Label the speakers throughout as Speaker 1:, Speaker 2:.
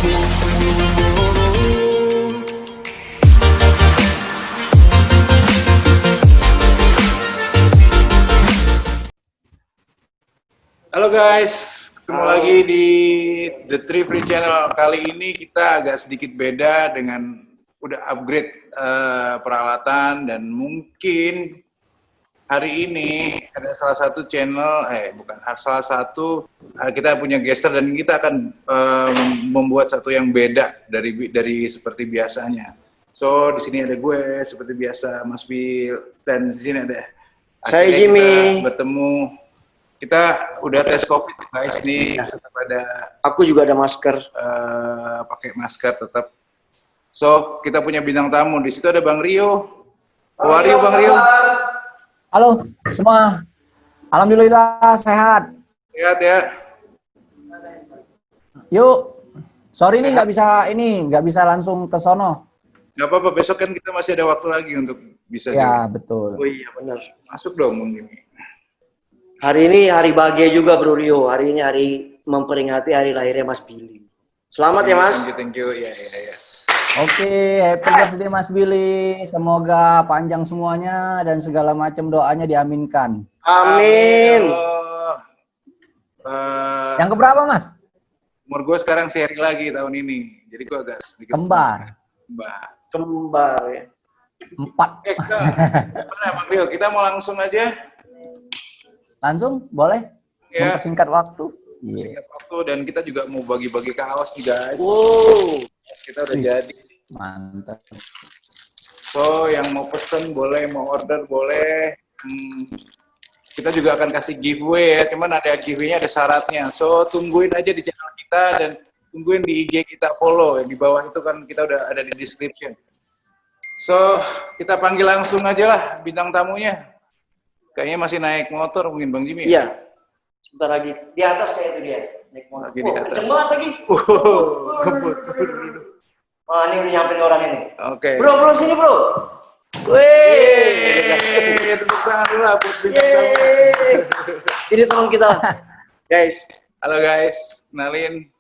Speaker 1: Halo guys, ketemu lagi di The Tree Free Channel. Kali ini kita agak sedikit beda dengan udah upgrade peralatan, dan mungkin hari ini ada salah satu channel, kita punya gesture dan kita akan membuat satu yang beda dari seperti biasanya. So di sini ada gue seperti biasa, Mas Bill, dan di sini ada
Speaker 2: saya Jimmy.
Speaker 1: Bertemu. Kita udah tes COVID guys nih,
Speaker 2: aku juga ada masker,
Speaker 1: pakai masker tetap. So kita punya bintang tamu di situ, ada Bang Rio. How are you, Bang Rio?
Speaker 3: Halo semua, alhamdulillah sehat.
Speaker 1: Sehat ya.
Speaker 3: Yuk, sorry nih nggak bisa langsung ke sono.
Speaker 1: Nggak apa-apa, besok kan kita masih ada waktu lagi untuk bisa.
Speaker 3: Ya betul.
Speaker 2: Oh iya benar.
Speaker 1: Masuk dong mungkin.
Speaker 2: Hari ini hari bahagia juga Bro Rio. Hari ini hari memperingati hari lahirnya Mas Billy. Selamat ya Mas.
Speaker 1: Thank you. Ya.
Speaker 3: Oke, happy birthday Mas Billy. Semoga panjang semuanya dan segala macam doanya diaminkan.
Speaker 2: Amin.
Speaker 3: Yang keberapa Mas?
Speaker 1: Umur gue sekarang seri lagi tahun ini. Jadi gue agak sedikit
Speaker 3: Kembar
Speaker 2: ya.
Speaker 3: 4.
Speaker 1: Gimana Bang Rio? Kita mau langsung aja.
Speaker 3: Langsung boleh?
Speaker 1: Ya.
Speaker 3: Singkat waktu.
Speaker 1: Singkat waktu, dan kita juga mau bagi-bagi kaos nih guys.
Speaker 2: Wow.
Speaker 1: Kita udah jadi.
Speaker 3: Mantap.
Speaker 1: So yang mau pesen boleh, mau order boleh. Kita juga akan kasih giveaway ya. Cuman ada giveaway-nya, ada syaratnya. So tungguin aja di channel kita dan tungguin di IG kita, follow. Di bawah itu kan kita udah ada di description. So kita panggil langsung aja lah bintang tamunya. Kayaknya masih naik motor mungkin Bang Jimmy.
Speaker 2: Iya. Sebentar lagi. Di atas kayak itu dia. Naik motor.
Speaker 1: Lagi di atas.
Speaker 2: Kenceng banget lagi.
Speaker 1: Kebut.
Speaker 2: Wah, ini udah nyamperin orang ini.
Speaker 1: Oke.
Speaker 2: Bro, sini bro.
Speaker 1: Wih. Tepuk tangan dulu lah buat bintang tamu.
Speaker 2: Ini teman kita. Guys.
Speaker 1: Halo guys. Kenalin.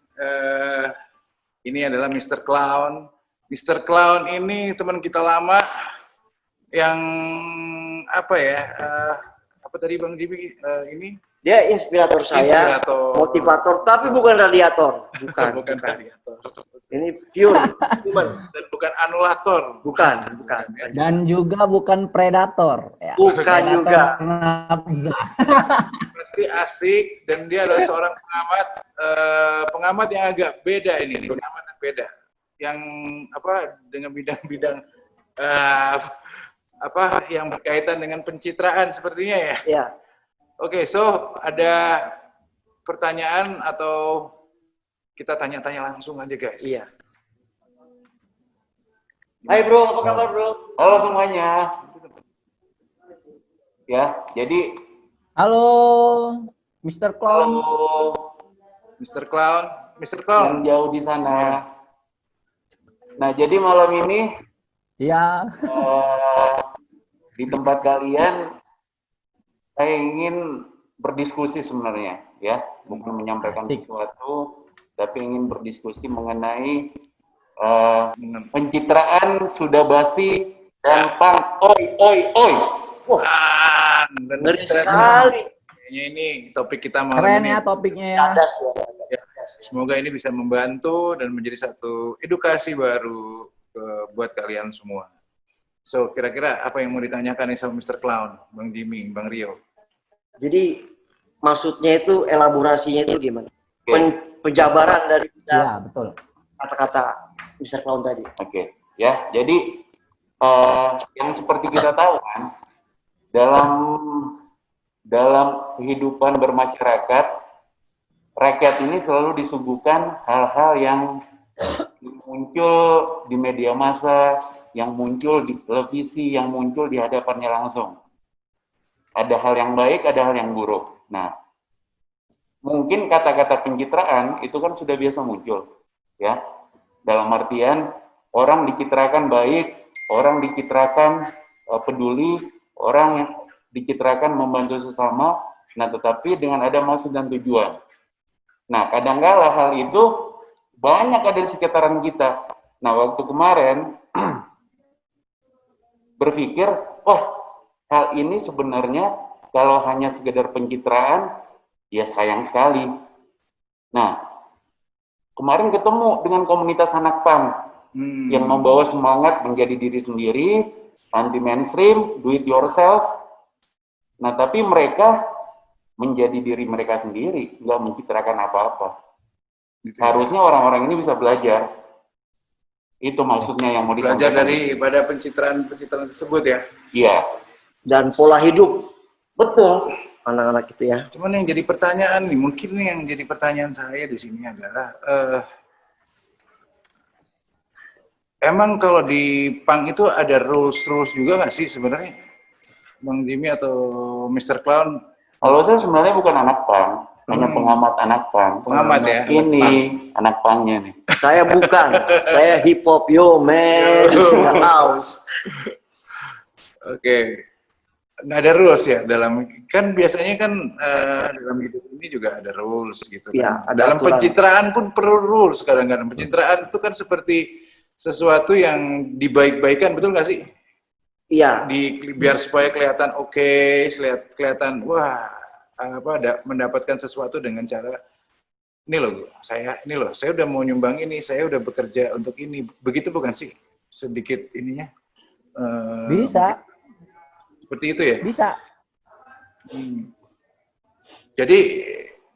Speaker 1: Ini adalah Mr. Clown. Mr. Clown ini teman kita lama. Yang apa ya, apa tadi Bang Jimmy, ini? Dia
Speaker 2: inspirator saya, motivator, tapi bukan radiator. Bukan.
Speaker 1: Radiator.
Speaker 2: Ini pure,
Speaker 1: dan bukan anulator.
Speaker 2: Bukan.
Speaker 3: Dan juga bukan predator. Ya.
Speaker 2: Bukan
Speaker 3: predator
Speaker 2: juga.
Speaker 1: Pasti asik, dan dia adalah seorang pengamat yang agak beda ini, pengamat yang beda. Yang apa, dengan bidang-bidang yang berkaitan dengan pencitraan sepertinya ya.
Speaker 2: Iya.
Speaker 1: Oke, so ada pertanyaan atau kita tanya-tanya langsung aja guys.
Speaker 2: Iya. Hai bro, apa kabar bro?
Speaker 4: Halo semuanya. Ya, jadi
Speaker 3: Halo Mr. Clown.
Speaker 1: Mr. Clown.
Speaker 4: Yang jauh di sana. Nah, jadi malam ini
Speaker 3: Ya.
Speaker 4: Di tempat kalian saya ingin berdiskusi sebenarnya, ya, bukan menyampaikan sesuatu, tapi ingin berdiskusi mengenai pencitraan sudah basi dan pang oi.
Speaker 2: Wah,
Speaker 1: ngeri
Speaker 2: sekali.
Speaker 1: Kayaknya ini topik kita malam
Speaker 3: Keren
Speaker 1: ini.
Speaker 3: ya topiknya ya.
Speaker 1: Ya. Semoga ini bisa membantu dan menjadi satu edukasi baru buat kalian semua. So, kira-kira apa yang mau ditanyakan nih sama Mr. Clown, Bang Jimmy, Bang Rio?
Speaker 2: Jadi, maksudnya itu, elaborasinya itu gimana? Penjabaran dari
Speaker 3: betul.
Speaker 2: Kata-kata Mr. Clown tadi.
Speaker 4: Oke. Ya, jadi yang seperti kita tahu kan, dalam kehidupan bermasyarakat, rakyat ini selalu disuguhkan hal-hal yang muncul di media massa, yang muncul di televisi, yang muncul di hadapannya langsung. Ada hal yang baik, ada hal yang buruk. Nah, mungkin kata-kata pencitraan itu kan sudah biasa muncul, ya. Dalam artian orang dicitrakan baik, orang dicitrakan peduli, orang yang dicitrakan membantu sesama. Nah, tetapi dengan ada maksud dan tujuan. Nah, kadangkala hal itu banyak ada di sekitaran kita. Nah, waktu kemarin berpikir, wah, hal ini sebenarnya kalau hanya sekedar pencitraan, ya sayang sekali. Nah, kemarin ketemu dengan komunitas anak punk yang membawa semangat menjadi diri sendiri, anti mainstream, do it yourself. Nah, tapi mereka menjadi diri mereka sendiri, nggak mencitrakan apa-apa. Harusnya orang-orang ini bisa belajar. Itu maksudnya yang mau disampaikan.
Speaker 1: Belajar daripada pencitraan tersebut ya.
Speaker 4: Iya.
Speaker 2: Dan pola hidup
Speaker 4: Betul.
Speaker 2: anak-anak itu ya.
Speaker 1: Cuman yang jadi pertanyaan nih, mungkin nih yang jadi pertanyaan saya di sini adalah, emang kalau di punk itu ada rules juga nggak sih sebenarnya, Bang Jimmy atau Mr. Clown?
Speaker 4: Kalau saya sebenarnya bukan anak punk, hanya pengamat anak punk.
Speaker 1: Pengamat ya?
Speaker 4: Ini anak punknya nih.
Speaker 2: Saya bukan, saya hip hop yo man, house.
Speaker 1: Oke. Nggak ada rules ya dalam, kan biasanya kan dalam hidup ini juga ada rules gitu kan.
Speaker 2: Ya, ada
Speaker 1: dalam
Speaker 2: aturan.
Speaker 1: pencitraan pun perlu rules kadang-kadang. Pencitraan itu kan seperti sesuatu yang dibaik-baikan, betul nggak sih?
Speaker 2: Iya,
Speaker 1: Biar supaya kelihatan oke, kelihatan wah mendapatkan sesuatu dengan cara ini loh saya udah mau nyumbang ini, saya udah bekerja untuk ini, begitu bukan sih sedikit ininya?
Speaker 3: Bisa,
Speaker 1: Seperti itu ya.
Speaker 3: bisa.
Speaker 1: Jadi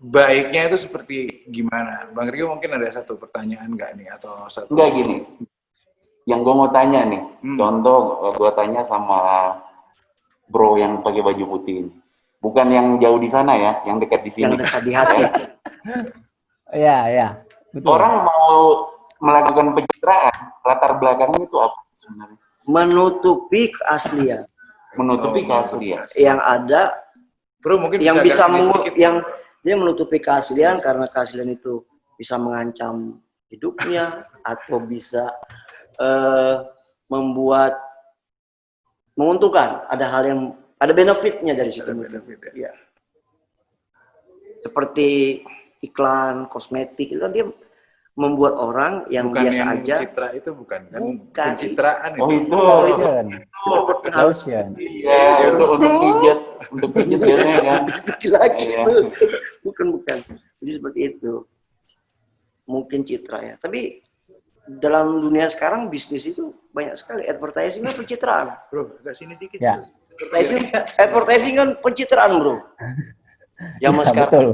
Speaker 1: baiknya itu seperti gimana, Bang Rio? Mungkin ada satu pertanyaan nggak nih atau satu?
Speaker 4: Enggak gini. Yang gue mau tanya nih, contoh gue tanya sama bro yang pakai baju putih ini. Bukan yang jauh di sana ya, yang dekat di sini.
Speaker 2: yang dekat di hati.
Speaker 3: Iya, iya. Betul.
Speaker 4: Orang mau melakukan pencitraan, latar belakangnya itu apa sebenarnya?
Speaker 2: Menutupi keaslian.
Speaker 4: Menutupi keaslian.
Speaker 2: Yang ada,
Speaker 1: Bro, mungkin
Speaker 2: yang bisa
Speaker 1: sedikit.
Speaker 2: yang dia menutupi keaslian karena keaslian itu bisa mengancam hidupnya atau bisa membuat menguntungkan. Ada hal yang ada benefitnya dari situ. Ya. Seperti iklan kosmetik itu kan dia membuat orang yang
Speaker 1: bukan
Speaker 2: biasa
Speaker 1: yang
Speaker 2: aja.
Speaker 1: citra itu bukan kan?
Speaker 2: Bukan.
Speaker 1: Pencitraan
Speaker 4: Oh
Speaker 1: itu.
Speaker 3: Lotion.
Speaker 2: Harus
Speaker 3: Lotion.
Speaker 4: Iya, untuk pijat biasanya kan.
Speaker 2: lagi
Speaker 4: Iya.
Speaker 2: itu. Bukan. Jadi seperti itu. Mungkin citra ya. Tapi dalam dunia sekarang bisnis itu banyak sekali. Advertising kan pencitraan.
Speaker 1: Bro, agak sini dikit.
Speaker 3: Ya.
Speaker 2: Advertising kan pencitraan, bro. Zaman
Speaker 3: Ya,
Speaker 2: sekarang.
Speaker 3: betul.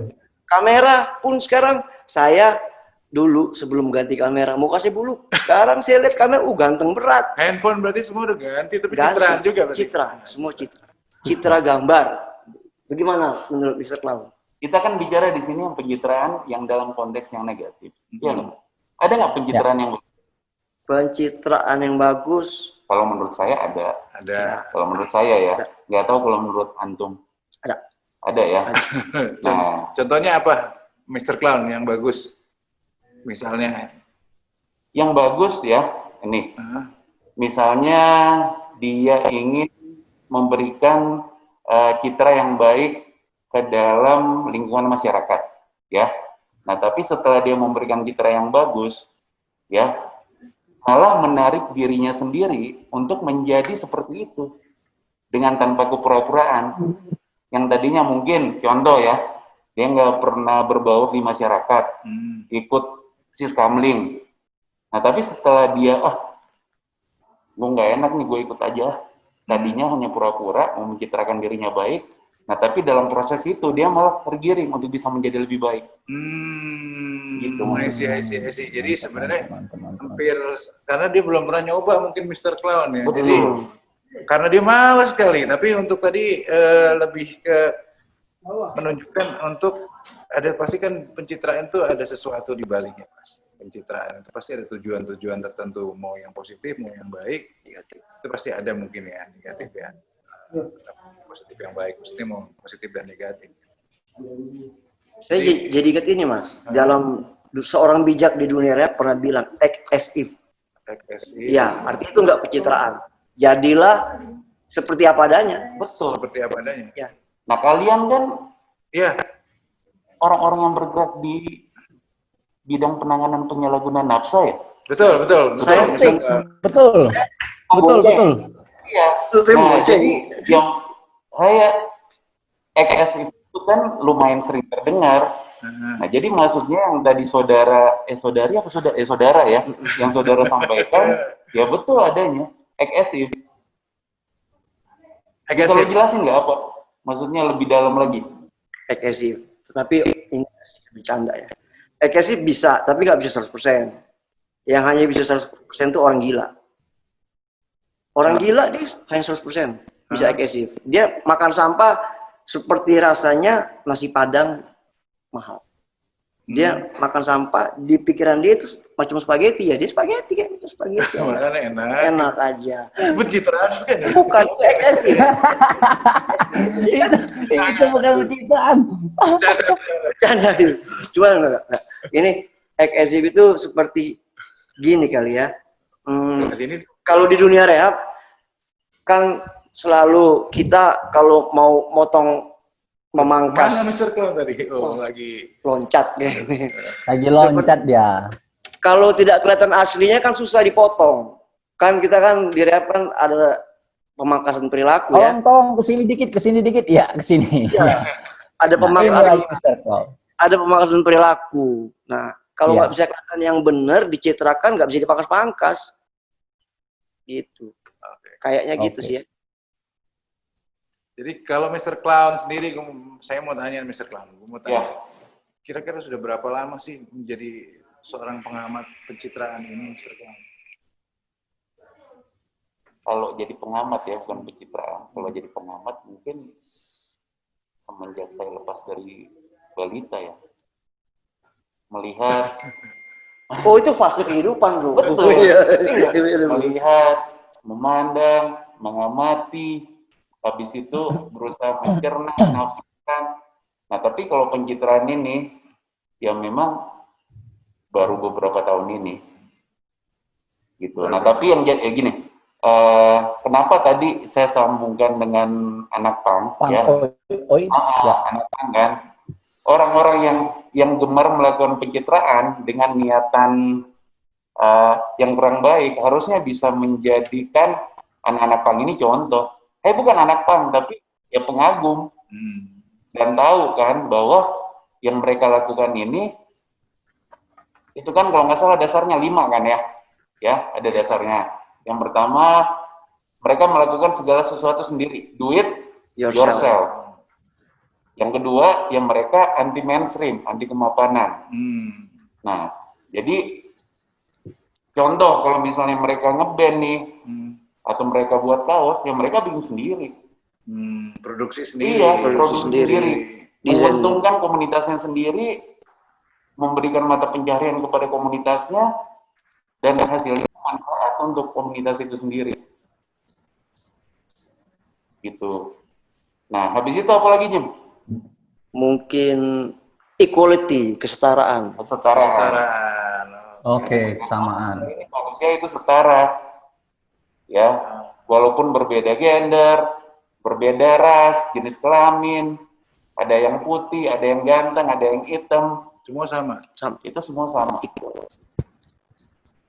Speaker 2: Kamera pun sekarang saya dulu sebelum ganti kamera mau kasih bulu. Sekarang saya lihat kamera, ganteng berat.
Speaker 1: Handphone berarti semua udah ganti, tapi
Speaker 2: Ganti.
Speaker 1: citraan juga berarti.
Speaker 2: Citra, semua citra. Citra gambar. Bagaimana menurut Mr. Clown?
Speaker 4: Kita kan bicara di sini yang pencitraan yang dalam konteks yang negatif. Iya nggak? Ada nggak pencitraan yang
Speaker 2: Pencitraan yang bagus
Speaker 4: kalau menurut saya ada.
Speaker 1: Ada.
Speaker 4: Kalau menurut saya ya, nggak tahu kalau menurut antum.
Speaker 2: ada.
Speaker 4: Ada ya. Nah,
Speaker 1: Contohnya apa, Mr. Clown yang bagus? Misalnya.
Speaker 4: yang bagus ya, ini. Misalnya dia ingin memberikan citra yang baik ke dalam lingkungan masyarakat, ya. Nah, tapi setelah dia memberikan citra yang bagus, ya, malah menarik dirinya sendiri untuk menjadi seperti itu dengan tanpa kepura-puraan. Yang tadinya mungkin, contoh ya, dia nggak pernah berbaur di masyarakat, ikut siskamling. Nah, tapi setelah dia, gue nggak enak nih, gue ikut aja. Tadinya hanya pura-pura, mau mencitrakan dirinya baik. Nah, tapi dalam proses itu, dia malah tergiring untuk bisa menjadi lebih baik. Gitu.
Speaker 1: I see. Jadi sebenarnya hampir, karena dia belum pernah nyoba mungkin Mr. Clown ya.
Speaker 4: Betul.
Speaker 1: Jadi, karena dia malas sekali. Tapi untuk tadi lebih ke menunjukkan untuk, ada pasti kan pencitraan itu ada sesuatu di baliknya, Mas. Pencitraan itu pasti ada tujuan-tujuan tertentu, mau yang positif, mau yang baik, negatif. Itu pasti ada mungkin ya, negatif ya. Positif yang baik, maksudnya mau positif dan negatif.
Speaker 2: Saya jadi ingat ini, Mas. Dalam seorang bijak di dunia rap pernah bilang act as if. Ya, artinya itu enggak pencitraan. Jadilah seperti apa adanya.
Speaker 4: Betul.
Speaker 1: Seperti apa adanya.
Speaker 2: Ya.
Speaker 4: Nah, kalian kan
Speaker 1: Iya.
Speaker 4: orang-orang yang bergerak di bidang penanganan penyalahgunaan nafsa ya.
Speaker 1: Betul.
Speaker 2: Saya sing.
Speaker 3: Betul. Betul.
Speaker 4: Iya.
Speaker 2: Saya
Speaker 4: Nah,
Speaker 2: bonceng.
Speaker 4: jadi yang saya XS itu kan lumayan sering terdengar. Nah, jadi maksudnya yang tadi saudara ya, yang saudara sampaikan, ya betul adanya eksesif. Bisa lo jelasin nggak apa? Maksudnya lebih dalam lagi.
Speaker 2: Eksesif. Tetapi ini bercanda ya. Eksesif bisa, tapi nggak bisa 100%. Yang hanya bisa 100% itu orang gila. Orang gila dia hanya 100% bisa eksesif. Dia makan sampah seperti rasanya nasi Padang mahal. Dia makan sampah, di pikiran dia itu macam spaghetti ya, dia spaghetti kan, itu spaghetti. Enak aja.
Speaker 1: Pencitraan kan?
Speaker 2: Bukan, itu eksesif.
Speaker 3: itu bukan pencitraan.
Speaker 2: Bercanda itu. Cuma enggak. Ini eksesif itu seperti gini kali ya. Kalau di dunia rehab kan selalu kita kalau mau motong memangkas.
Speaker 1: Mana Mr. Clown tadi? Oh, lagi
Speaker 2: loncat gini.
Speaker 3: Lagi loncat dia.
Speaker 2: Kalau tidak kelihatan aslinya kan susah dipotong. Kan kita kan di rehab kan ada pemangkasan perilaku ya.
Speaker 3: Tolong kesini dikit. Ya, kesini.
Speaker 2: Ya. Ada pemangkasan. Ada pemangkasan perilaku. Nah, kalau nggak bisa kelihatan yang benar, dicitrakan nggak bisa dipangkas-pangkas. Gitu. Kayaknya gitu sih ya.
Speaker 1: Jadi kalau Mr. Clown sendiri, saya mau tanya Mr. Clown, kira-kira sudah berapa lama sih menjadi seorang pengamat pencitraan ini, Mr. Clown?
Speaker 4: Kalau jadi pengamat ya, bukan pencitraan. Kalau jadi pengamat mungkin semenjak saya lepas dari balita ya, melihat.
Speaker 2: Oh, itu fase kehidupan, bro.
Speaker 4: Betul. Melihat, memandang, mengamati, habis itu berusaha mencerna, menafsirkan. Nah, tapi kalau pencitraan ini, ya memang baru beberapa tahun ini. Gitu. Nah, tapi yang gini, kenapa tadi saya sambungkan dengan anak pang, ya? Anak pang kan. Orang-orang yang gemar melakukan pencitraan dengan niatan yang kurang baik harusnya bisa menjadikan anak-anak pang ini contoh. Bukan anak pang, tapi ya pengagum. Dan tahu kan bahwa yang mereka lakukan ini, itu kan kalau nggak salah dasarnya 5 kan ya? Ya, ada dasarnya. Yang pertama, mereka melakukan segala sesuatu sendiri. Do it yourself. Yang kedua, yang mereka anti mainstream, anti kemapanan. Nah, jadi contoh kalau misalnya mereka ngeband nih, atau mereka buat kaos, ya mereka bikin sendiri.
Speaker 1: Produksi sendiri.
Speaker 4: Iya, produksi sendiri. Menguntungkan komunitasnya sendiri, memberikan mata pencaharian kepada komunitasnya, dan hasilnya manfaat untuk komunitas itu sendiri. Gitu. Nah, habis itu apa lagi, Jim?
Speaker 2: Mungkin equality, kesetaraan.
Speaker 1: Kesetaraan.
Speaker 3: Oke, kesamaan.
Speaker 4: Manusia itu setara. Ya, walaupun berbeda gender, berbeda ras, jenis kelamin, ada yang putih, ada yang ganteng, ada yang hitam,
Speaker 1: semua sama.
Speaker 4: Itu semua sama.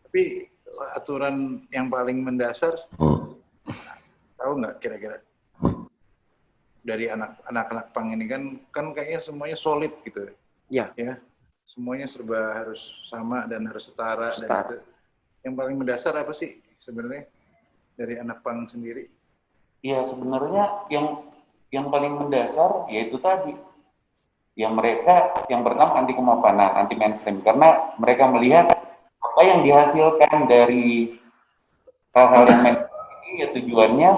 Speaker 1: Tapi aturan yang paling mendasar, tahu nggak kira-kira dari anak-anak pang ini kan kayaknya semuanya solid gitu
Speaker 2: ya.
Speaker 1: Semuanya serba harus sama dan harus setara. Dan itu yang paling mendasar apa sih sebenarnya dari anak pang sendiri?
Speaker 4: Iya, sebenarnya yang paling mendasar yaitu tadi, yang mereka yang pertama anti kemapanan, anti mainstream, karena mereka melihat apa yang dihasilkan dari hal-hal yang mainstream ini ya tujuannya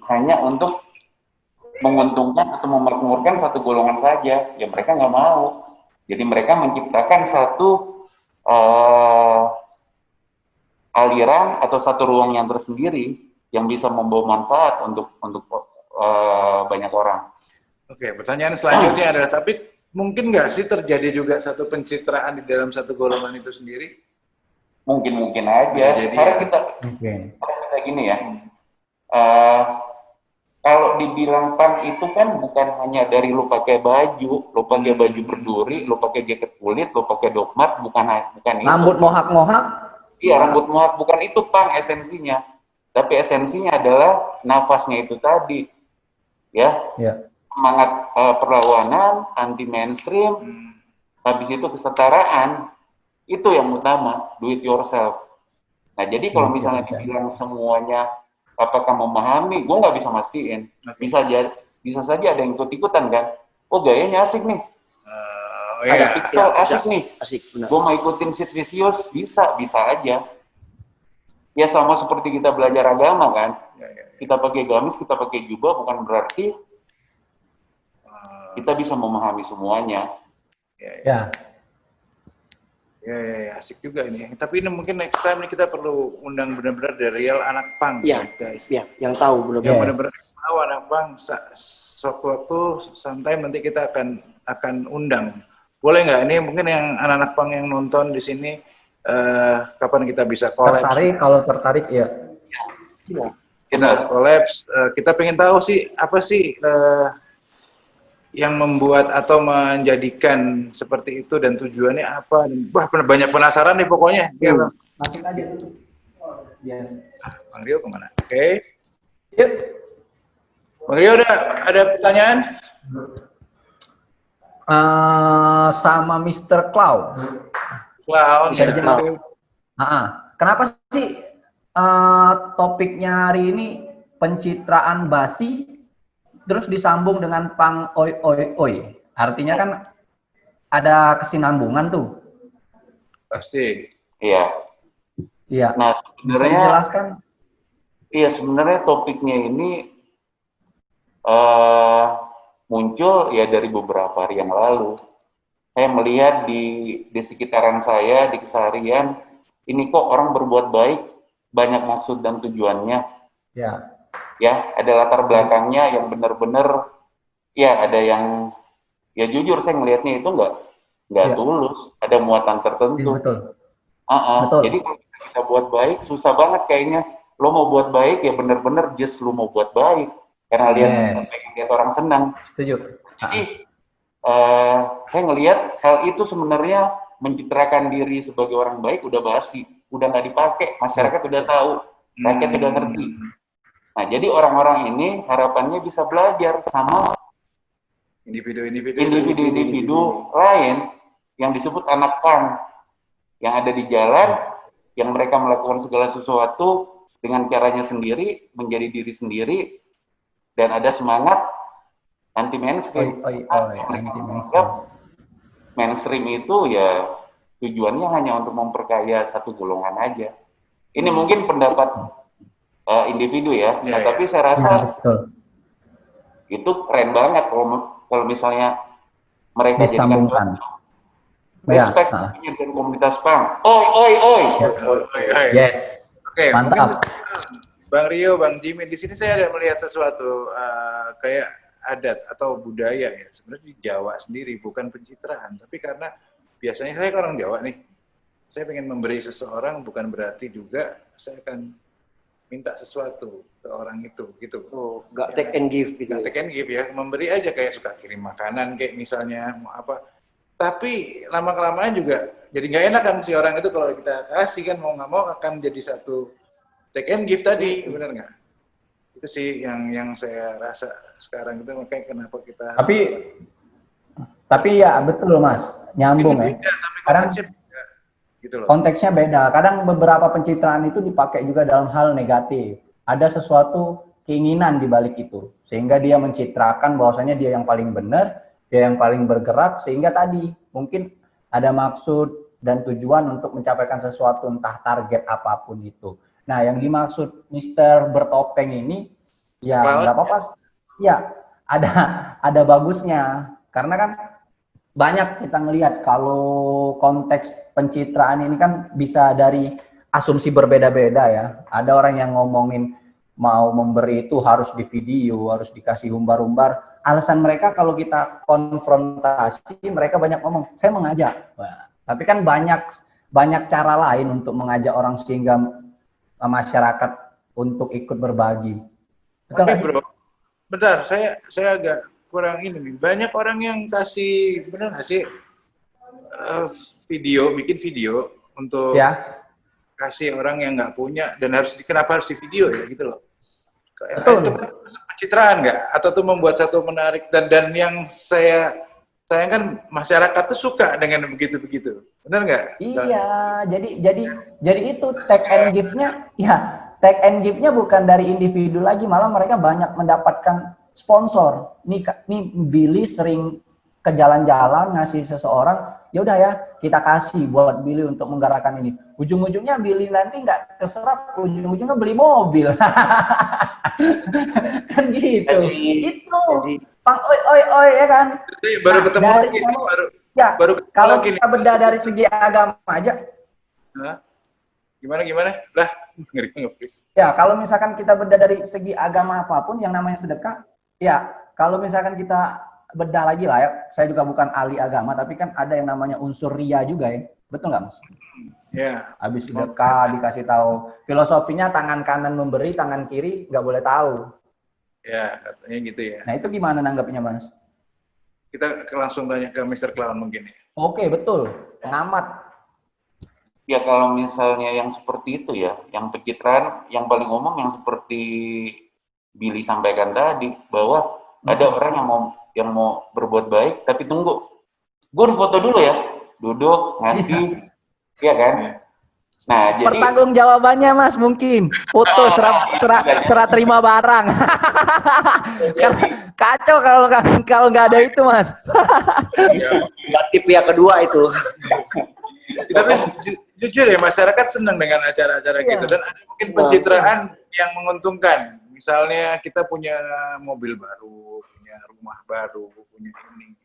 Speaker 4: hanya untuk menguntungkan atau memakmurkan satu golongan saja. Ya mereka nggak mau. Jadi mereka menciptakan satu aliran atau satu ruang yang tersendiri yang bisa membawa manfaat untuk banyak orang.
Speaker 1: Oke, pertanyaan selanjutnya adalah, tapi mungkin nggak sih terjadi juga satu pencitraan di dalam satu golongan itu sendiri?
Speaker 4: Mungkin aja. Karena kita gini ya, Kalau dibilang punk itu kan bukan hanya dari lo pakai baju berduri, lo pakai jaket kulit, lo pakai dogmat, bukan itu.
Speaker 3: Rambut mohak-mohak.
Speaker 4: Iya, rambut mohak, bukan itu punk esensinya. Tapi esensinya adalah nafasnya itu tadi, ya.
Speaker 3: Ya.
Speaker 4: Semangat perlawanan, anti mainstream, habis itu kesetaraan, itu yang utama, do it yourself. Nah, jadi kalau misalnya dibilang semuanya apakah memahami, gue nggak bisa mastiin. Bisa saja ada yang ikut-ikutan kan. Oh, gayanya asik nih. Ada pixel asik nih.
Speaker 2: Asik, benar.
Speaker 4: Gue mau ikutin Sid Vicious, bisa aja. Ya sama seperti kita belajar agama kan. Kita pakai gamis, kita pakai jubah, bukan berarti kita bisa memahami semuanya.
Speaker 3: Ya.
Speaker 1: Ya, asik juga ini. Tapi ini mungkin next time nih kita perlu undang benar-benar dari real anak punk,
Speaker 2: Iya,
Speaker 1: guys.
Speaker 2: Iya, yang tahu
Speaker 1: Yang
Speaker 2: benar-benar.
Speaker 1: benar-benar tahu anak punk. Suatu-waktu, sometime nanti kita akan undang. Boleh nggak? Ini mungkin yang anak-anak punk yang nonton di sini, kapan kita bisa collab?
Speaker 3: Kalau tertarik ya.
Speaker 1: Kita collab. Kita pengen tahu sih apa sih yang membuat atau menjadikan seperti itu dan tujuannya apa. Wah, banyak penasaran nih pokoknya. Ya, Bang.
Speaker 3: Masuk aja dulu. Ya.
Speaker 1: Bang Rio kemana? Oke.
Speaker 3: Yuk.
Speaker 1: Bang Rio ada pertanyaan?
Speaker 3: Sama Mr. Cloud.
Speaker 1: Clown.
Speaker 3: Kenapa sih topiknya hari ini pencitraan basi terus disambung dengan pang oi oi oi? Artinya kan ada kesinambungan tuh.
Speaker 1: Pasti.
Speaker 4: Iya.
Speaker 3: Iya.
Speaker 4: Nah,
Speaker 3: Bisa dijelaskan?
Speaker 4: Iya, sebenarnya topiknya ini muncul ya dari beberapa hari yang lalu. Saya melihat di sekitaran saya, di keseharian, ini kok orang berbuat baik, banyak maksud dan tujuannya.
Speaker 3: Ya.
Speaker 4: Ya, ada latar belakangnya yang benar-benar, ya ada yang, ya jujur saya melihatnya itu nggak
Speaker 3: Ya.
Speaker 4: tulus, ada muatan tertentu.
Speaker 3: Betul.
Speaker 4: Betul. Jadi kalau kita buat baik, susah banget kayaknya. Lo mau buat baik, ya benar-benar just lo mau buat baik. Karena lihat orang senang.
Speaker 3: Setuju.
Speaker 4: Jadi, saya ngelihat hal itu sebenarnya mencitrakan diri sebagai orang baik udah basi, udah nggak dipakai, masyarakat udah tahu, rakyat udah ngerti. Nah, jadi orang-orang ini harapannya bisa belajar sama individu lain yang disebut anak punk, yang ada di jalan, yang mereka melakukan segala sesuatu dengan caranya sendiri, menjadi diri sendiri, dan ada semangat anti mainstream. Mainstream itu ya tujuannya hanya untuk memperkaya satu golongan aja. Ini mungkin pendapat individu ya, tapi saya rasa itu keren banget kalau misalnya mereka jadikan respect dan komunitas punk. Oi.
Speaker 3: Yes.
Speaker 1: Oke,
Speaker 3: mantap.
Speaker 1: Bang Rio, Bang Jimmy, di sini saya ada melihat sesuatu kayak adat atau budaya ya. Sebenarnya di Jawa sendiri bukan pencitraan, tapi karena biasanya saya orang Jawa nih, saya ingin memberi seseorang bukan berarti juga saya akan minta sesuatu ke orang itu, gitu.
Speaker 2: Oh, nggak take and give gitu.
Speaker 1: Nggak take and give ya, memberi aja kayak suka kirim makanan kayak misalnya mau apa. Tapi lama-kelamaan juga jadi nggak enak kan si orang itu kalau kita kasih kan mau nggak mau akan jadi satu take and give tadi, benar nggak? Itu sih yang saya rasa sekarang itu makanya kenapa kita.
Speaker 3: Tapi ya betul Mas, nyambung ya. Kadang
Speaker 1: gitu loh.
Speaker 3: Konteksnya beda. Kadang beberapa pencitraan itu dipakai juga dalam hal negatif. Ada sesuatu keinginan di balik itu, sehingga dia mencitrakan bahwasanya dia yang paling benar, dia yang paling bergerak, sehingga tadi mungkin ada maksud dan tujuan untuk mencapaikan sesuatu, entah target apapun itu. Nah, yang dimaksud Mr. Bertopeng ini, ya nggak apa-apa. Ya, ada bagusnya. Karena kan banyak kita ngelihat kalau konteks pencitraan ini kan bisa dari asumsi berbeda-beda ya. Ada orang yang ngomongin mau memberi itu harus di video, harus dikasih umbar-umbar. Alasan mereka kalau kita konfrontasi, mereka banyak ngomong, saya mengajak. Nah, tapi kan banyak cara lain untuk mengajak orang sehingga masyarakat untuk ikut berbagi. Betul nggak sih?
Speaker 1: Bro, bentar, saya agak kurang ini nih. Banyak orang yang kasih, benar nggak sih, bikin video untuk
Speaker 3: Ya,
Speaker 1: kasih orang yang nggak punya dan kenapa harus di video ya gitu loh.
Speaker 3: betul.
Speaker 1: Itu kan pencitraan nggak? Atau tuh membuat satu menarik dan yang saya sayangkan masyarakat tuh suka dengan begitu-begitu. Benar nggak?
Speaker 3: Iya, jadi itu tag and give-nya, ya tag and give-nya bukan dari individu lagi, malah mereka banyak mendapatkan sponsor. Nih Billy sering ke jalan-jalan ngasih seseorang, ya udah ya kita kasih buat Billy untuk menggerakkan ini. Ujung-ujungnya Billy nanti nggak keserap, ujung-ujungnya beli mobil. Kan gitu. Itu Pang oi ya kan.
Speaker 1: Jadi baru
Speaker 3: Nah,
Speaker 1: ketemu
Speaker 3: dari
Speaker 1: lagi sih,
Speaker 3: kamu-
Speaker 1: baru
Speaker 3: Ya,
Speaker 1: ketemu
Speaker 3: kalau
Speaker 1: lagi nih.
Speaker 3: kita bedah dari segi agama aja,
Speaker 1: Hah? Gimana? Lah, ngeri please.
Speaker 3: ya kalau misalkan kita bedah dari segi agama apapun yang namanya sedekah, ya kalau misalkan kita bedah lagi lah ya, saya juga bukan ahli agama, tapi kan ada yang namanya unsur ria juga ya, betul nggak Mas?
Speaker 1: Ya,
Speaker 3: Habis sedekah dikasih tahu, filosofinya tangan kanan memberi, tangan kiri nggak boleh tahu.
Speaker 1: ya katanya gitu ya.
Speaker 3: Nah itu gimana nanggapnya Mas?
Speaker 1: Kita langsung tanya ke Mr. Clown mungkin ya.
Speaker 3: Oke betul, pengamat.
Speaker 4: Ya kalau misalnya yang seperti itu ya, yang pencitraan, yang paling umum yang seperti Billy sampaikan tadi, bahwa ada orang yang mau berbuat baik, tapi tunggu, gue foto dulu ya, duduk, ngasih, ya kan? Nah, jadi
Speaker 3: Pertanggung jawabannya Mas mungkin foto serah terima barang. Kacau kalau nggak ada itu Mas.
Speaker 2: Nggak tip yang kedua itu.
Speaker 1: Tapi jujur ya, masyarakat senang dengan acara-acara gitu. Dan ada mungkin pencitraan yang menguntungkan. Misalnya kita punya mobil baru, punya rumah baru, punya ini.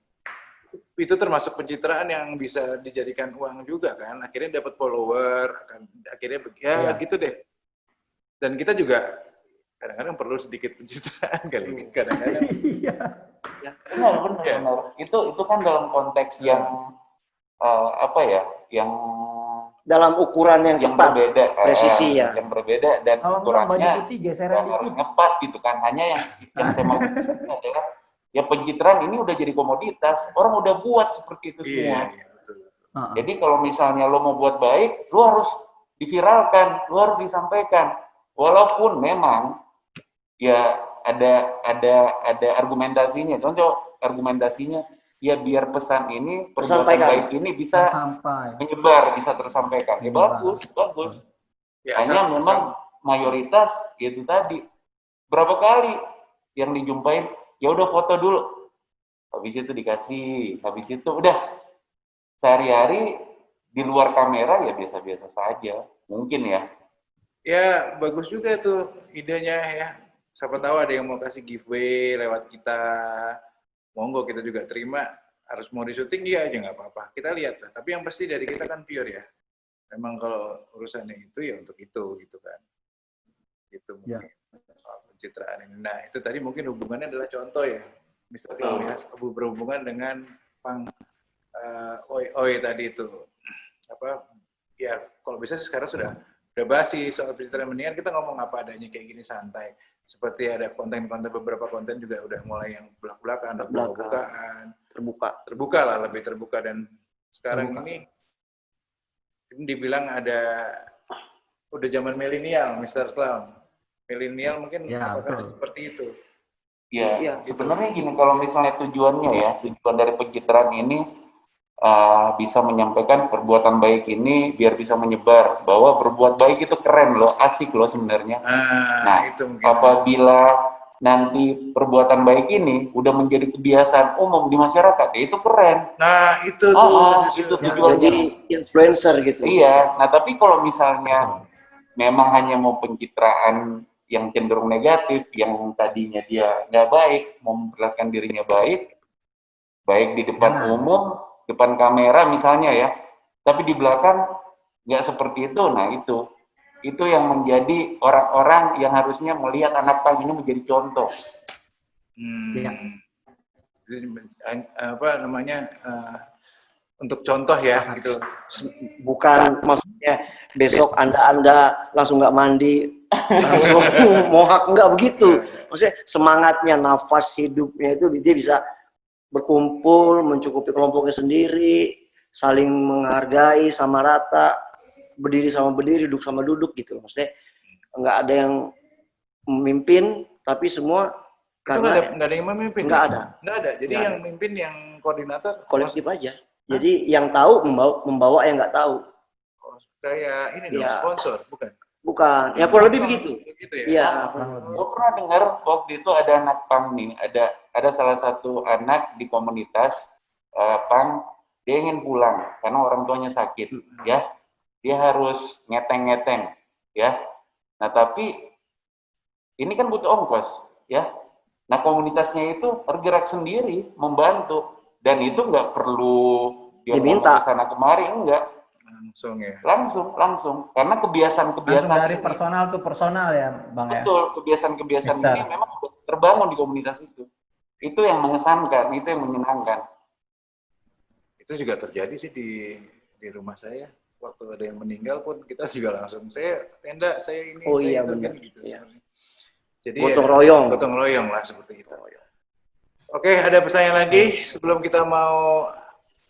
Speaker 1: Itu termasuk pencitraan yang bisa dijadikan uang juga kan. Akhirnya dapat follower, akhirnya gitu deh. Dan kita juga kadang-kadang perlu sedikit pencitraan kali. Kadang-kadang.
Speaker 4: benar. Itu kan dalam konteks yang yang
Speaker 2: Dalam ukuran yang tepat,
Speaker 4: berbeda,
Speaker 2: presisi ya.
Speaker 4: yang berbeda dan
Speaker 3: Kalau enggak baju
Speaker 4: ukurannya
Speaker 3: putih geseran
Speaker 4: harus
Speaker 3: dikit.
Speaker 4: ngepas gitu kan. Hanya yang saya mau adalah ya pencitraan ini udah jadi komoditas, orang udah buat seperti itu semua.
Speaker 1: Iya, betul.
Speaker 4: Jadi kalau misalnya lo mau buat baik, lo harus diviralkan, lo harus disampaikan. Walaupun memang ya ada argumentasinya. Contoh argumentasinya ya biar pesan ini, perbuatan baik ini bisa menyebar, bisa tersampaikan. Ya bagus.
Speaker 1: Ya,
Speaker 4: Hanya memang mayoritas itu tadi. Berapa kali yang dijumpain, ya udah foto dulu. Habis itu dikasih, habis itu udah sehari-hari di luar kamera ya biasa-biasa saja. Mungkin ya.
Speaker 1: Ya, bagus juga tuh idenya ya. Siapa tahu ada yang mau kasih giveaway lewat kita. Monggo kita juga terima. Harus mau di-syuting, iya aja nggak apa-apa. Kita lihat lah. Tapi yang pasti dari kita kan pure ya. Memang kalau urusannya itu ya untuk itu gitu kan. Itu mungkin soal pencitraan ini. Nah, itu tadi mungkin hubungannya adalah contoh ya. Mr. Clown ya, berhubungan dengan oi tadi itu. Ya, kalau bisa sekarang sudah basi soal pencitraan, mendingan kita ngomong apa adanya kayak gini santai. Seperti ada beberapa konten juga udah mulai yang belak-belakan, terbuka lah, lebih terbuka. Dan sekarang ini dibilang udah zaman milenial, Mr. Clown. Milenial mungkin apakah seperti itu?
Speaker 4: Ya, sebenarnya gini, kalau misalnya tujuan dari pencitraan ini bisa menyampaikan perbuatan baik ini biar bisa menyebar, bahwa berbuat baik itu keren loh, asik loh sebenarnya. Nah, itu apabila nanti perbuatan baik ini udah menjadi kebiasaan umum di masyarakat, ya itu keren.
Speaker 1: Nah, itu
Speaker 4: itu tujuannya.
Speaker 2: Jadi influencer gitu.
Speaker 4: Iya, nah tapi kalau misalnya memang hanya mau pencitraan yang cenderung negatif, yang tadinya dia nggak baik, mau memperlihatkan dirinya baik di depan umum, depan kamera misalnya ya, tapi di belakang nggak seperti itu. Nah itu yang menjadi orang-orang yang harusnya melihat anak pang ini menjadi contoh.
Speaker 1: Untuk contoh ya gitu.
Speaker 2: Bukan maksudnya besok anda langsung nggak mandi langsung mohak, enggak begitu. Maksudnya semangatnya, nafas hidupnya itu dia bisa berkumpul, mencukupi kelompoknya sendiri, saling menghargai sama rata, berdiri sama berdiri, duduk sama duduk gitu. Maksudnya enggak ada yang memimpin, tapi semua karena
Speaker 1: nggak ada yang memimpin.
Speaker 2: Nggak
Speaker 1: ya?
Speaker 2: ada.
Speaker 1: Nggak ada. Jadi
Speaker 2: Nggak
Speaker 1: yang mimpin, yang koordinator
Speaker 2: kolektif aja. Jadi yang tahu membawa yang nggak tahu.
Speaker 1: kayak ini dong,
Speaker 2: Iya.
Speaker 1: sponsor, bukan?
Speaker 2: Bukan. Ya kurang lebih begitu.
Speaker 1: Gitu ya.
Speaker 2: Iya.
Speaker 4: Gue pernah dengar waktu itu ada anak pang nih, ada salah satu anak di komunitas pang, dia ingin pulang karena orang tuanya sakit, ya, dia harus ngeteng-ngeteng, ya. Nah tapi ini kan butuh ongkos, ya. Nah komunitasnya itu bergerak sendiri, membantu, dan itu nggak perlu dia
Speaker 2: Diminta.
Speaker 4: ngomong ke sana kemari, enggak.
Speaker 1: Langsung ya.
Speaker 4: Langsung, karena
Speaker 3: Langsung
Speaker 4: kebiasaan-kebiasaan
Speaker 3: dari
Speaker 4: ini,
Speaker 3: personal to personal ya, Bang ya.
Speaker 4: betul, kebiasaan-kebiasaan
Speaker 3: Mister.
Speaker 4: ini memang udah terbangun di komunitas itu. Itu yang mengesankan, itu yang menyenangkan.
Speaker 1: Itu juga terjadi sih di rumah saya. Waktu ada yang meninggal pun kita juga langsung, saya tenda, saya ini,
Speaker 2: Oh
Speaker 1: saya
Speaker 2: iya,
Speaker 1: itu,
Speaker 2: benar.
Speaker 1: kan gitu.
Speaker 2: Iya.
Speaker 1: Jadi
Speaker 2: Gotong royong.
Speaker 1: Gotong royong lah seperti itu. Oke, ada pertanyaan lagi sebelum kita mau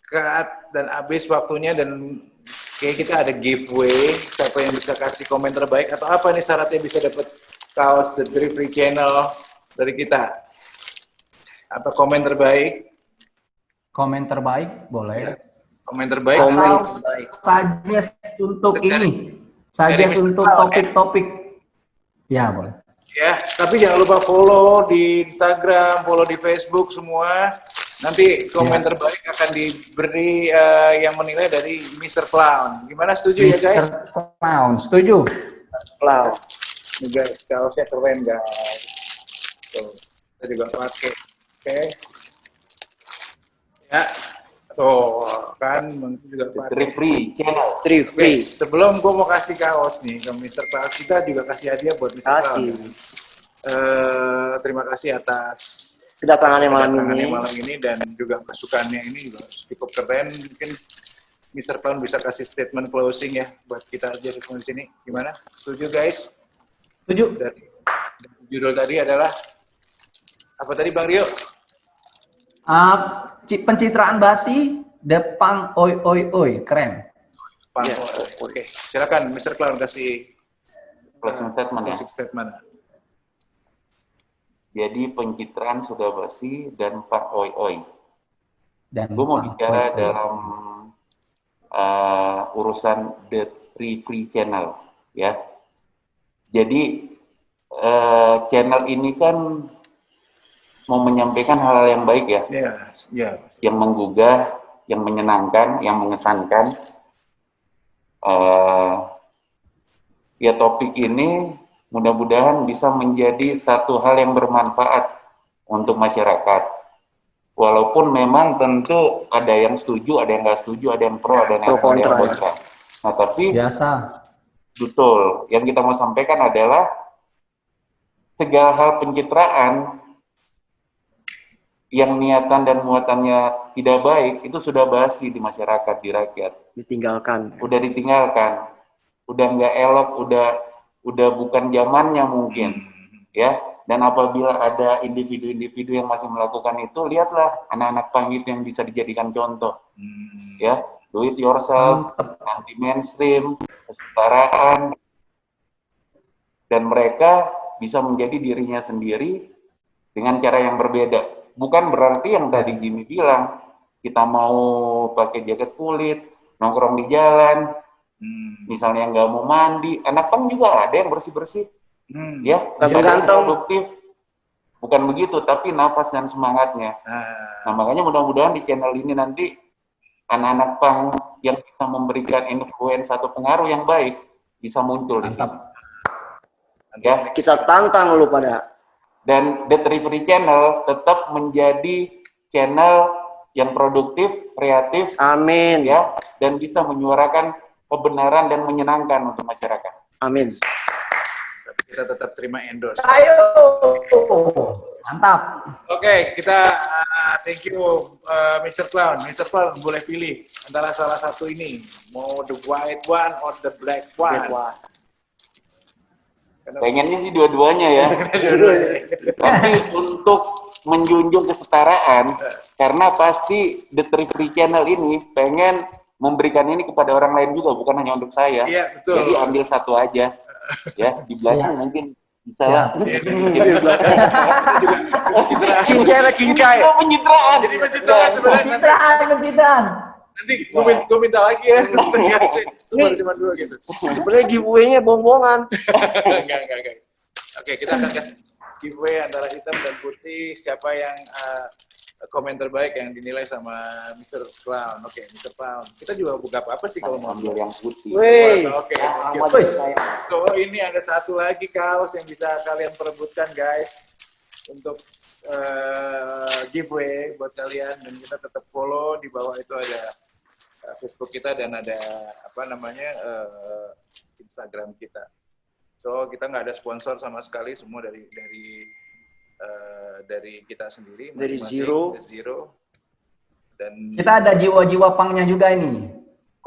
Speaker 1: cut dan habis waktunya, dan kayak kita ada giveaway, siapa yang bisa kasih komen terbaik atau apa nih syaratnya bisa dapat kaos The Free Channel dari kita, atau komen terbaik?
Speaker 3: Komen terbaik boleh.
Speaker 1: Komen terbaik
Speaker 2: Komen
Speaker 3: Atau
Speaker 2: terbaik.
Speaker 3: suggest untuk
Speaker 1: Dari-
Speaker 3: ini, suggest
Speaker 1: Mr.
Speaker 3: untuk
Speaker 1: Cloud, ya?
Speaker 3: topik-topik. Ya boleh.
Speaker 1: ya, tapi jangan lupa follow di Instagram, follow di Facebook semua. Nanti komen
Speaker 3: Ya.
Speaker 1: terbaik akan diberi yang menilai dari Mr. Clown. Gimana, setuju ya guys?
Speaker 3: Mr. Clown, setuju?
Speaker 1: Clown. Ini guys, kaosnya keren guys. Tuh, kita juga pakai. Oke. Ya. Tuh, kan juga pakai.
Speaker 4: Free channel.
Speaker 2: Free.
Speaker 1: Oke, sebelum gue mau kasih kaos nih ke Mr. Clown, kita juga kasih hadiah buat Mr. Clown.
Speaker 2: Kasih.
Speaker 1: Terima kasih atas
Speaker 2: Kedatangannya malam
Speaker 1: kedatangannya
Speaker 2: ini.
Speaker 1: malam ini dan juga masukannya ini juga cukup keren. Mungkin Mr. Clown bisa kasih statement closing ya buat kita aja di sini. Gimana? Setuju guys?
Speaker 3: Setuju.
Speaker 1: Dari judul tadi adalah apa tadi Bang Rio?
Speaker 3: Pencitraan basi, Depang oi oi oi, keren.
Speaker 1: Bang,
Speaker 2: Ya.
Speaker 1: Oke, silakan Mr. Clown kasih
Speaker 4: Closing statement ya.
Speaker 1: closing statement.
Speaker 4: Jadi pencitraan sudah basi dan Pak Oi Oi.
Speaker 3: Dan
Speaker 4: Gue mau
Speaker 3: Pang
Speaker 4: bicara
Speaker 3: oi oi.
Speaker 4: dalam urusan The Free Channel, ya. Jadi channel ini kan mau menyampaikan hal-hal yang baik ya,
Speaker 1: Ya.
Speaker 4: yang menggugah, yang menyenangkan, yang mengesankan. Ya topik ini mudah-mudahan bisa menjadi satu hal yang bermanfaat untuk masyarakat. Walaupun memang tentu ada yang setuju, ada yang nggak setuju, ada yang pro, ada yang
Speaker 2: kontra.
Speaker 4: kontra. Nah tapi
Speaker 3: Biasa.
Speaker 4: betul, yang kita mau sampaikan adalah segala hal pencitraan yang niatan dan muatannya tidak baik itu sudah basi di masyarakat, di rakyat.
Speaker 2: Ditinggalkan.
Speaker 4: Udah ditinggalkan, udah nggak elok, udah bukan zamannya mungkin, ya. Dan apabila ada individu-individu yang masih melakukan itu, lihatlah anak-anak pang itu yang bisa dijadikan contoh, ya. Do it yourself, anti mainstream, kesetaraan, dan mereka bisa menjadi dirinya sendiri dengan cara yang berbeda. Bukan berarti yang tadi Jimmy bilang, kita mau pakai jaket kulit, nongkrong di jalan, misalnya nggak mau mandi, anak pang juga ada yang bersih-bersih, ya,
Speaker 2: Ganteng-ganteng.
Speaker 4: produktif. Bukan begitu, tapi nafas dan semangatnya. Nah, makanya mudah-mudahan di channel ini nanti anak-anak pang yang bisa memberikan influence atau pengaruh yang baik bisa muncul di sini.
Speaker 3: Mantap.
Speaker 4: Ya,
Speaker 2: Kita tantang lu pada.
Speaker 4: dan The Free Channel tetap menjadi channel yang produktif, kreatif,
Speaker 2: Amin.
Speaker 4: ya, dan bisa menyuarakan kebenaran dan menyenangkan untuk masyarakat.
Speaker 2: Amin.
Speaker 1: Kita tetap terima endorse.
Speaker 3: Ayo. Mantap.
Speaker 1: Oke, kita thank you Mr. Clown. Mr. Clown boleh pilih antara salah satu ini, mau the white one or the black one.
Speaker 4: Pengennya sih dua-duanya ya. Tapi untuk menjunjung kesetaraan, karena pasti The Tree Channel ini pengen memberikan ini kepada orang lain juga, bukan hanya untuk saya.
Speaker 1: Iya, betul.
Speaker 4: Jadi ambil satu aja, ya di belakang mungkin bisa lah.
Speaker 2: Cincai, cincai.
Speaker 4: Pencitraan.
Speaker 1: Jadi pencitraan sebenarnya.
Speaker 3: Pencitraan.
Speaker 1: Nanti gue minta lagi ya. Baru cuma 2 gitu.
Speaker 2: Sebenarnya giveaway-nya bohong-bohongan.
Speaker 1: Enggak guys. Oke, kita akan kasih giveaway antara hitam dan putih. Siapa yang komen terbaik yang dinilai sama Mr. Clown. Oke, Mr. Clown. Kita juga buka apa sih kalau mau
Speaker 4: Ambil yang putih.
Speaker 2: Wey.
Speaker 1: Oke. So, ini ada satu lagi kaos yang bisa kalian perebutkan guys untuk giveaway buat kalian, dan kita tetap follow. Di bawah itu ada Facebook kita dan ada Instagram kita. So kita nggak ada sponsor sama sekali, semua dari kita sendiri.
Speaker 2: Dari
Speaker 1: zero. Dan
Speaker 3: Kita ada jiwa-jiwa pangnya juga ini.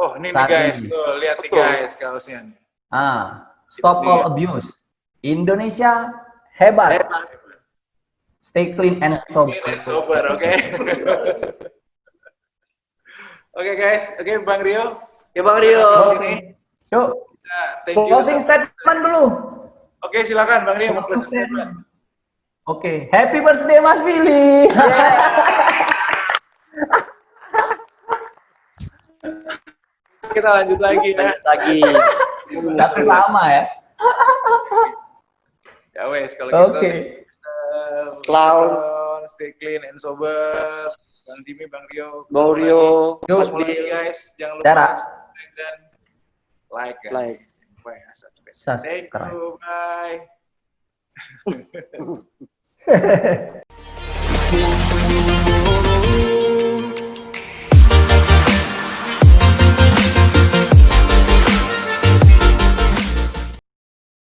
Speaker 1: oh ini nih
Speaker 3: Saat
Speaker 1: guys,
Speaker 3: ini.
Speaker 1: tuh lihat nih guys kaosnya. Nih.
Speaker 3: Stop all abuse. Indonesia hebat. Stay clean and sober.
Speaker 1: Sober, oke. Oke guys, oke Bang Rio.
Speaker 2: Ya Bang Rio.
Speaker 1: Sini.
Speaker 3: Yuk,
Speaker 1: Thank you.
Speaker 3: closing statement dulu.
Speaker 1: Oke, silakan Bang Rio mau closing statement.
Speaker 3: Oke, happy birthday Mas Billy.
Speaker 1: Kita lanjut lagi ya.
Speaker 3: Satu sama ya.
Speaker 1: Ya wes kalau gitu.
Speaker 3: Oke.
Speaker 2: Clown.
Speaker 1: Stay clean and sober. Bang Dimi, Bang Rio.
Speaker 2: Bang Rio.
Speaker 1: Mas mulai guys, jangan lupa
Speaker 3: Cara.
Speaker 1: subscribe dan like.
Speaker 2: Like.
Speaker 1: Subscribe. Thank you, bye.